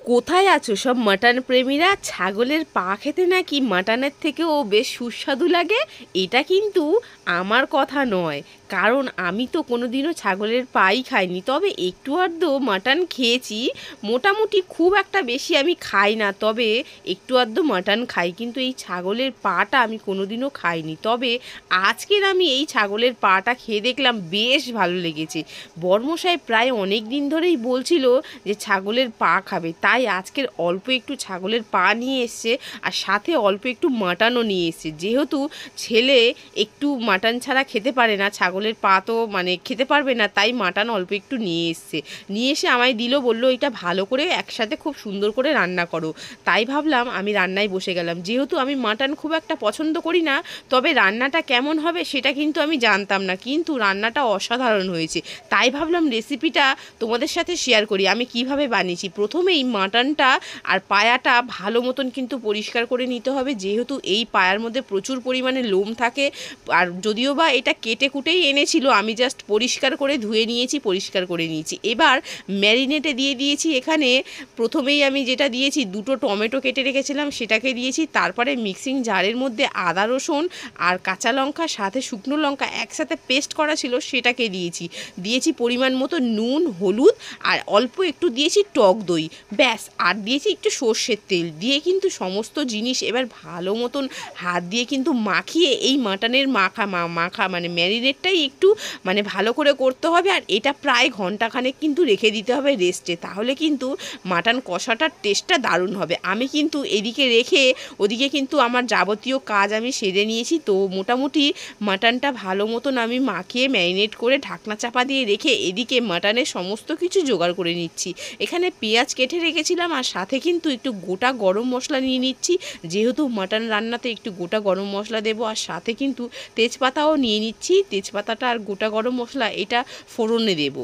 কোথায় আছো সব মাটন প্রেমীরা? ছাগলের পা খেতে নাকি মাটনের থেকেও বেশ সুস্বাদু লাগে। এটা কিন্তু আমার কথা নয়, কারণ আমি তো কোনোদিনও ছাগলের পাই খাইনি, তবে একটু আধটু মাটন খেয়েছি। মোটামুটি খুব একটা বেশি আমি খাই না, তবে একটু আধটু মাটন খাই, কিন্তু এই ছাগলের পাটা আমি কোনোদিনও খাইনি। তবে আজকের আমি এই ছাগলের পাটা খেয়ে দেখলাম বেশ ভালো লেগেছে। বর্মশাই প্রায় অনেক দিন ধরেই বলছিল যে ছাগলের পা খাবে, তাই আজকের অল্প একটু ছাগলের পা নিয়ে এসছে, আর সাথে অল্প একটু মাটনও নিয়ে এসছে। যেহেতু ছেলে একটু মাটন ছাড়া খেতে পারে না, ছাগলের পা তো মানে খেতে পারবে না, তাই মাটন অল্প একটু নিয়ে এসছে। নিয়ে এসে আমায় দিল, বললো এটা ভালো করে একসাথে খুব সুন্দর করে রান্না করো। তাই ভাবলাম আমি রান্নায় বসে গেলাম। যেহেতু আমি মাটন খুব একটা পছন্দ করি না, তবে রান্নাটা কেমন হবে সেটা কিন্তু আমি জানতাম না, কিন্তু রান্নাটা অসাধারণ হয়েছে। তাই ভাবলাম রেসিপিটা তোমাদের সাথে শেয়ার করি আমি কিভাবে বানিয়েছি। প্রথমেই মাটনটা আর পায়াটা ভালো মতন কিন্তু পরিষ্কার করে নিতে হবে, যেহেতু এই পায়ার মধ্যে প্রচুর পরিমাণে লোম থাকে। আর যদিও বা এটা কেটে কুটেই এনেছিল, আমি জাস্ট পরিষ্কার করে ধুয়ে নিয়েছি, পরিষ্কার করে নিয়েছি। এবার ম্যারিনেটে দিয়ে দিয়েছি। এখানে প্রথমেই আমি যেটা দিয়েছি, দুটো টমেটো কেটে রেখেছিলাম সেটাকে দিয়েছি। তারপরে মিক্সিং জারের মধ্যে আদা রসুন আর কাঁচা লঙ্কা সাথে শুকনো লঙ্কা একসাথে পেস্ট করা ছিল সেটাকে দিয়েছি পরিমাণ মতো নুন, হলুদ আর অল্প একটু দিয়েছি টক দই, ব্যাস। আর দিয়েছি একটু সর্ষের তেল দিয়ে কিন্তু সমস্ত জিনিস এবার ভালো মতন হাত দিয়ে কিন্তু মাখিয়ে এই মাটনের মাখা মানে ম্যারিনেটটাই একটু মানে ভালো করে করতে হবে। আর এটা প্রায় ঘন্টাখানেক কিন্তু রেখে দিতে হবে রেস্টে, তাহলে কিন্তু মাটন কষাটার টেস্টটা দারুণ হবে। আমি কিন্তু এদিকে রেখে ওদিকে কিন্তু আমার যাবতীয় কাজ আমি সেরে নিয়েছি। তো মোটামুটি মাটনটা ভালো মতন আমি মাখিয়ে ম্যারিনেট করে ঢাকনা চাপা দিয়ে রেখে এদিকে মাটনের সমস্ত কিছু জোগাড় করে নিচ্ছি। এখানে পেঁয়াজ কেটে রেখেছিলাম, আর সাথে কিন্তু একটু গোটা গরম মশলা নিয়ে নিচ্ছি, যেহেতু মাটন রান্নাতে একটু গোটা গরম মশলা দেবো। আর সাথে কিন্তু তেজপাতাও নিয়ে নিচ্ছি, তেজপাতাটা আর গোটা গরম মশলা এটা ফোড়নে দেবো।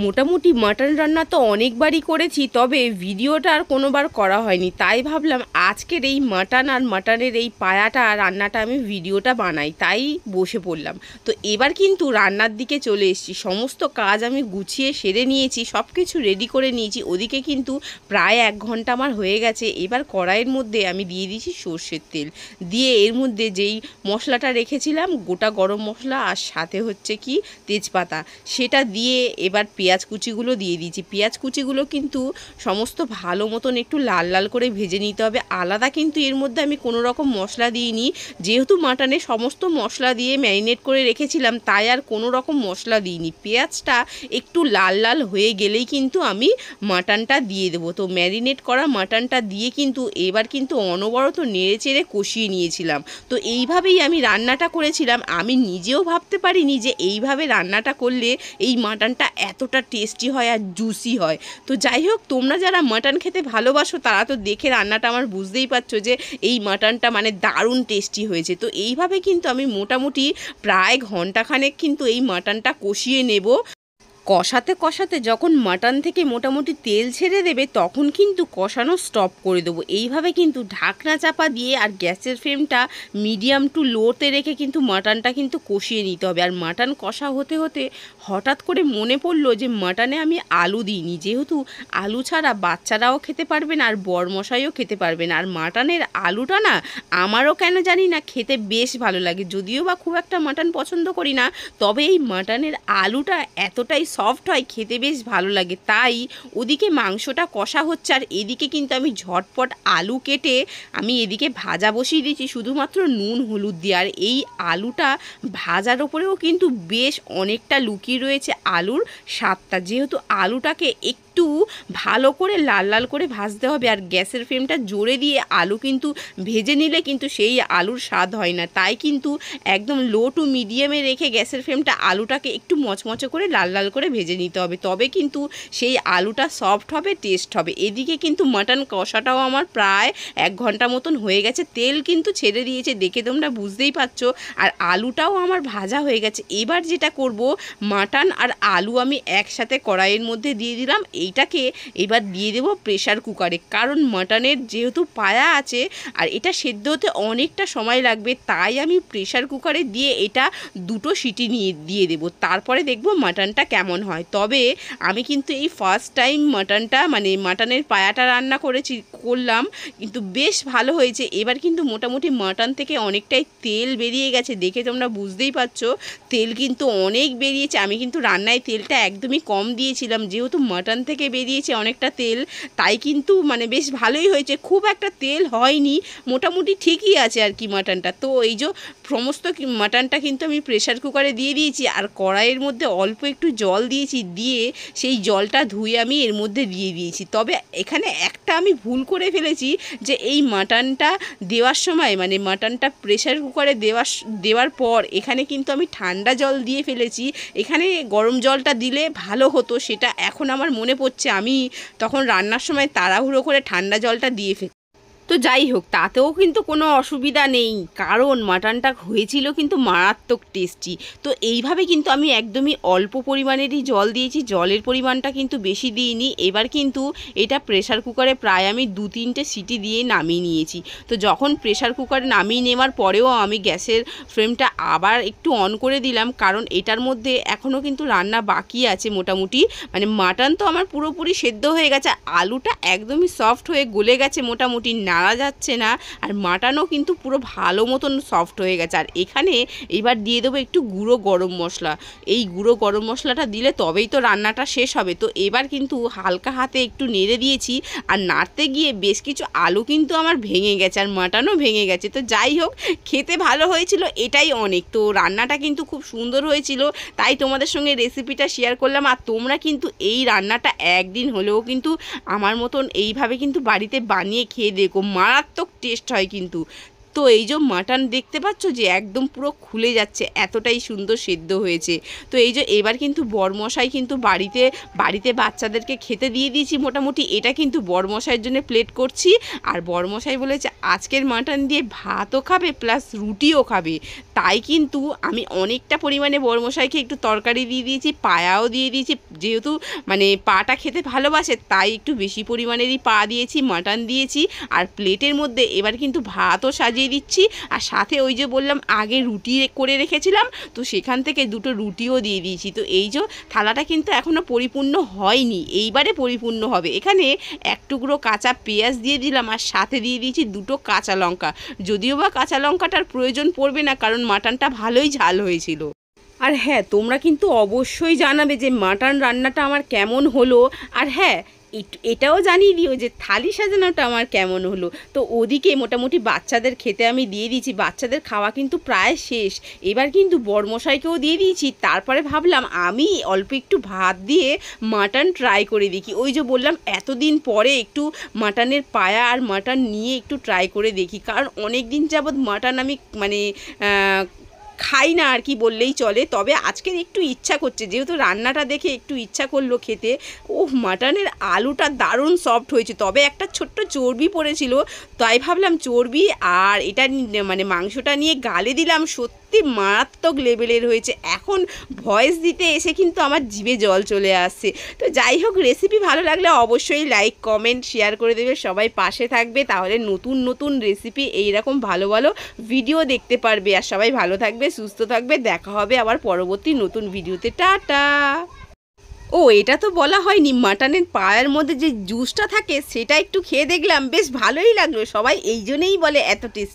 মোটামুটি মাটন রান্না তো অনেকবারই করেছি, তবে ভিডিওটা আর কোনোবার করা হয়নি, তাই ভাবলাম আজকের এই মাটন আর মাটনের এই পায়াটা রান্নাটা আমি ভিডিওটা বানাই, তাই বসে পড়লাম। তো এবার কিন্তু রান্নার দিকে চলে এসেছি। সমস্ত কাজ আমি গুছিয়ে সেরে নিয়েছি, সব কিছু রেডি করে নিয়েছি। ওদিকে কিন্তু প্রায় 1 ঘন্টা আমার হয়ে গেছে। এবার কড়াইয়ের মধ্যে আমি দিয়ে দিয়েছি সর্ষের তেল, দিয়ে এর মধ্যে যেই মশলাটা রেখেছিলাম গোটা গরম মশলা আর সাথে হচ্ছে কি তেজপাতা, সেটা দিয়ে এবার পেঁয়াজ কুচিগুলো দিয়ে দিয়েছি। পেঁয়াজ কুচিগুলো কিন্তু সমস্ত ভালো মতন একটু লাল লাল করে ভেজে নিতে হবে। আলাদা কিন্তু এর মধ্যে আমি কোনো রকম মশলা দিইনি, যেহেতু মাটনে সমস্ত মশলা দিয়ে ম্যারিনেট করে রেখেছিলাম, তাই আর কোনো রকম মশলা দিইনি। পেঁয়াজটা একটু লাল লাল হয়ে গেলেই কিন্তু আমি মাটনটা দিয়ে দেবো। তো ম্যারিনেট করা মাটনটা দিয়ে কিন্তু এবার কিন্তু অনবরত নেড়ে চেড়ে কষিয়ে নিয়েছিলাম। তো এইভাবেই আমি রান্নাটা করেছিলাম। আমি নিজেও ভাবতে পারিনি যে এইভাবে রান্নাটা করলে এই মাটনটা এতটা টেস্টি হয় আর জুসি হয়। তো যাই হোক, তোমরা যারা মাটন খেতে ভালোবাসো তারা তো দেখে রান্নাটা আমার বুঝতেই পারছো যে এই মাটনটা মানে দারুণ টেস্টি হয়েছে। তো এইভাবে কিন্তু আমি মোটামুটি প্রায় ঘন্টাখানেক কিন্তু এই মাটনটা কষিয়ে নেব। কষাতে কষাতে যখন মাটন থেকে মোটামুটি তেল ছেড়ে দেবে, তখন কিন্তু কষানো স্টপ করে দেবো। এইভাবে কিন্তু ঢাকনা চাপা দিয়ে আর গ্যাসের ফ্লেমটা মিডিয়াম টু লোতে রেখে কিন্তু মাটনটা কিন্তু কষিয়ে নিতে হবে। আর মাটন কষা হতে হতে হঠাৎ করে মনে পড়লো যে মাটনে আমি আলু দিইনি, যেহেতু আলু ছাড়া বাচ্চারাও খেতে পারবে না আর বরমশাইও খেতে পারবে না। আর মাটনের আলুটা না আমারও কেন জানি না খেতে বেশ ভালো লাগে, যদিও বা খুব একটা মাটন পছন্দ করি না, তবে এই মাটনের আলুটা এতটাই সফট হয়, খেতে বেশ ভালো লাগে। তাই ওদিকে মাংসটা কষা হচ্ছে, আর এদিকে কিন্তু আমি ঝটপট আলু কেটে আমি এদিকে ভাজা বসিয়ে দিয়েছি শুধুমাত্র নুন হলুদ দিয়ে। আর এই আলুটা ভাজার ওপরেও কিন্তু বেশ অনেকটা লুকিয়ে রয়েছে আলুর স্বাদটা, যেহেতু আলুটাকে একটু ভালো করে লাল লাল করে ভাজতে হবে। আর গ্যাসের ফ্লেমটা জোরে দিয়ে আলু কিন্তু ভেজে নিলে কিন্তু সেই আলুর স্বাদ হয় না, তাই কিন্তু একদম লো টু মিডিয়ামে রেখে গ্যাসের ফ্লেমটা আলুটাকে একটু মচমচে করে লাল লাল করে ভেজে নিতে হবে, তবে কিন্তু সেই আলুটা সফট হবে, টেস্ট হবে। এদিকে কিন্তু মাটন কষাটাও আমার প্রায় 1 ঘন্টা মতন হয়ে গেছে, তেল কিন্তু ছেড়ে দিয়েছে দেখে তোমরা বুঝতেই পারছো। আর আলুটাও আমার ভাজা হয়ে গেছে। এবার যেটা করব, মাটন আর আলু আমি একসাথে কড়াইয়ের মধ্যে দিয়ে দিলাম, এইটাকে এবার দিয়ে দেবো প্রেশার কুকারে, কারণ মাটনের যেহেতু পায়া আছে আর এটা সেদ্ধ হতে অনেকটা সময় লাগবে, তাই আমি প্রেশার কুকারে দিয়ে এটা 2টো সিটি দিয়ে দেবো, তারপরে দেখব মাটনটা কেমন হয়। তবে আমি কিন্তু এই ফার্স্ট টাইম মাটনটা মানে মাটনের পায়াটা রান্না করলাম, কিন্তু বেশ ভালো হয়েছে। এবার কিন্তু মোটামুটি মাটন থেকে অনেকটাই তেল বেরিয়ে গেছে, দেখে তোমরা বুঝতেই পারছো তেল কিন্তু অনেক বেরিয়েছে। আমি কিন্তু রান্নায় তেলটা একদমই কম দিয়েছিলাম, যেহেতু মাটন থেকে বেরিয়েছে অনেকটা তেল, তাই কিন্তু মানে বেশ ভালোই হয়েছে, খুব একটা তেল হয়নি, মোটামুটি ঠিকই আছে আর কি মাটনটা। তো এই যে সমস্ত মাটনটা কিন্তু আমি প্রেশার কুকারে দিয়ে দিয়েছি, আর কড়াইয়ের মধ্যে অল্প একটু জল দিয়েছি, দিয়ে সেই জলটা ধুয়ে আমি এর মধ্যে দিয়ে দিয়েছি। তবে এখানে একটা আমি ভুল করে ফেলেছি, যে এই মাটনটা দেওয়ার সময় মানে মাটনটা প্রেশার কুকারে দেওয়ার পর এখানে কিন্তু আমি ঠান্ডা জল দিয়ে ফেলেছি, এখানে গরম জলটা দিলে ভালো হতো, সেটা এখন আমার মনে পড়ছে, আমি তখন রান্নার সময় তাড়াহুড়ো করে ঠান্ডা জলটা দিয়ে ফেলি। তো যাই হোক, তাতেও কিন্তু কোনো অসুবিধা নেই, কারণ মাটনটা হয়েছিল কিন্তু মারাত্মক টেস্টি। তো এইভাবে কিন্তু আমি একদমই অল্প পরিমাণেরই জল দিয়েছি, জলের পরিমাণটা কিন্তু বেশি দিইনি। এবার কিন্তু এটা প্রেশার কুকারে প্রায় আমি 2-3টে সিটি দিয়ে নামিয়ে নিয়েছি। তো যখন প্রেশার কুকারে নামিয়ে নেওয়ার পরেও আমি গ্যাসের ফ্লেমটা আবার একটু অন করে দিলাম, কারণ এটার মধ্যে এখনও কিন্তু রান্না বাকি আছে মোটামুটি, মানে মাটন তো আমার পুরোপুরি সেদ্ধ হয়ে গেছে, আলুটা একদমই সফট হয়ে গলে গেছে, মোটামুটি নাড়া যাচ্ছে না, আর মাটনও কিন্তু পুরো ভালো মতন সফট হয়ে গেছে। আর এখানে এবার দিয়ে দেবো একটু গুঁড়ো গরম মশলা, এই গুঁড়ো গরম মশলাটা দিলে তবেই তো রান্নাটা শেষ হবে। তো এবার কিন্তু হালকা হাতে একটু নেড়ে দিয়েছি, আর নাড়তে গিয়ে বেশ কিছু আলু কিন্তু আমার ভেঙে গেছে, আর মাটনও ভেঙে গেছে। তো যাই হোক, খেতে ভালো হয়েছিল, এটাই অনেক। তো রান্নাটা কিন্তু খুব সুন্দর হয়েছিল, তাই তোমাদের সঙ্গে রেসিপিটা শেয়ার করলাম। আর তোমরা কিন্তু এই রান্নাটা একদিন হলেও কিন্তু আমার মতন এইভাবে কিন্তু বাড়িতে বানিয়ে খেয়ে দেখো, মারাত্মক টেস্ট হয় কিন্তু। তো এই যে মাটন দেখতে পাচ্ছ যে একদম পুরো খুলে যাচ্ছে, এতটাই সুন্দর সেদ্ধ হয়েছে। তো এই যে এবার কিন্তু বরমশাই কিন্তু বাড়িতে বাচ্চাদেরকে খেতে দিয়ে দিয়েছি মোটামুটি, এটা কিন্তু বরমশাইয়ের জন্য প্লেট করছি। আর বরমশাই বলেছে আজকের মাটন দিয়ে ভাতও খাবে প্লাস রুটিও খাবে, তাই কিন্তু আমি অনেকটা পরিমাণে বরমশাইকে একটু তরকারি দিয়ে দিয়েছি, পায়াও দিয়ে দিয়েছি, যেহেতু মানে পাটা খেতে ভালোবাসে তাই একটু বেশি পরিমাণেরই পা দিয়েছি, মাটন দিয়েছি। আর প্লেটের মধ্যে এবার কিন্তু ভাতও সাজিয়ে দিচ্ছি, আর সাথে ওই যে বললাম আগে রুটি করে রেখেছিলাম, তো সেখান থেকে 2টো রুটিও দিয়ে দিয়েছি। তো এই যে থালাটা কিন্তু এখনও পরিপূর্ণ হয়নি, এইবারে পরিপূর্ণ হবে। এখানে 1 টুকরো কাঁচা পেঁয়াজ দিয়ে দিলাম, আর সাথে দিয়ে দিয়েছি 2টো কাঁচা লঙ্কা, যদিও বা কাঁচা লঙ্কাটার প্রয়োজন পড়বে না, কারণ মাটনটা ভালোই ঝাল হয়েছিল। আর হ্যাঁ, তোমরা কিন্তু অবশ্যই জানাবে যে মাটন রান্নাটা আমার কেমন হলো, আর হ্যাঁ এটাও জানিয়ে দিও যে থালি সাজানোটা আমার কেমন হলো। তো ওদিকে মোটামুটি বাচ্চাদের খেতে আমি দিয়ে দিয়েছি, বাচ্চাদের খাওয়া কিন্তু প্রায় শেষ, এবার কিন্তু বরমশাইকেও দিয়ে দিয়েছি। তারপরে ভাবলাম আমি অল্প একটু ভাত দিয়ে মাটন ট্রাই করে দেখি, ওই যে বললাম এতদিন পরে একটু মাটনের পায়া আর মাটন নিয়ে একটু ট্রাই করে দেখি, কারণ অনেক দিন যাবৎ মাটন আমি মানে খাই না আর কি বললেই চলে। তবে আজকের একটু ইচ্ছা করছে, যেহেতু রান্নাটা দেখে একটু ইচ্ছা করলো খেতে। মাটনের আলুটা দারুণ সফট হয়েছে, তবে একটা ছোট্ট চর্বি পড়েছিল, তাই ভাবলাম চর্বি আর এটা মানে মাংসটা নিয়ে গালে দিলাম, সত্যি মারাত্মক লেভেলের হয়েছে। এখন ভয়েস দিতে এসে কিন্তু আমার জিভে জল চলে আসছে। তো যাই হোক, রেসিপি ভালো লাগলে অবশ্যই লাইক কমেন্ট শেয়ার করে দেবে, সবাই পাশে থাকবে, তাহলে নতুন নতুন রেসিপি এইরকম ভালো ভালো ভিডিও দেখতে পারবে। আর সবাই ভালো থাকবে, সুস্থ থাকবে, দেখা হবে আবার পরবর্তী নতুন ভিডিওতে। টাটা। এটা তো বলা হয়নি, মাটনের পায়ের মধ্যে যে জুসটা থাকে সেটা একটু খেয়ে দেখলাম, বেশ ভালোই লাগলো, সবাই এই জন্যই বলে এত টেস্টি।